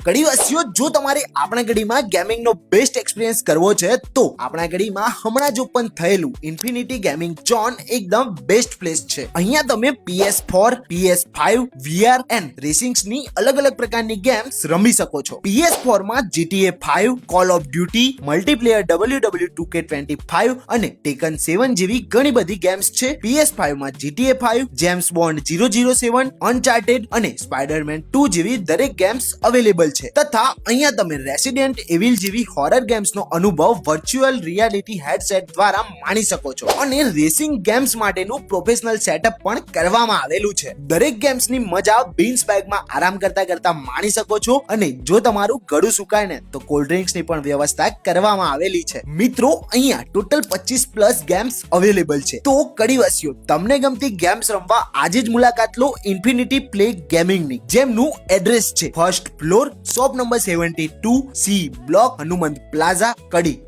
કડીવાસીઓ, જો તમારે આપણા ગડીમાં ગેમિંગનો બેસ્ટ એક્સપિરિયન્સ કરવો છે તો આપણા ગડીમાં હમણાં જ ઓપન થયેલું ઇન્ફિનિટી ગેમિંગ ઝોન એકદમ બેસ્ટ પ્લેસ છે. અહીંયા તમે PS4, PS5, VR એન્ડ રેસિંગ્સની અલગ અલગ પ્રકારની ગેમ્સ રમી શકો છો. PS4 માં GTA 5, Call of Duty, multiplier WWE 2K25 અને Tekken 7 જેવી ઘણી બધી ગેમ્સ છે. PS5 માં GTA 5, જેમ્સ બોન્ડ 007, અનચાર્ટેડ અને સ્પાઈડરમેન 2 જેવી દરેક ગેમ્સ અવેલેબલ છે. તથા અહીંયા તમે રેસિડેન્ટ એવિલ જેવી હોરર ગેમ્સનો અનુભવ વર્ચ્યુઅલ રિયાલિટી હેડસેટ દ્વારા માણી શકો છો અને રેસિંગ ગેમ્સ માટેનું પ્રોફેશનલ સેટઅપ પણ કરવામાં આવેલું છે. દરેક ગેમ્સની મજા બીન્સ બેગમાં આરામ કરતા કરતા માણી શકો છો અને જો તમારું ગળું સુકાય ને તો કોલ્ડ ડ્રિંક્સની પણ વ્યવસ્થા કરવામાં આવેલી છે. મિત્રો, અહીંયા ટોટલ 25+ ગેમ્સ અવેલેબલ છે. તો કડીવાસીઓ, તમને ગમતી ગેમ્સ રમવા આજે જ મુલાકાત લો ઇન્ફિનિટી પ્લે ગેમિંગની, જેમનું એડ્રેસ છે first floor, shop number 72, C block, Hanumant plaza, કડી.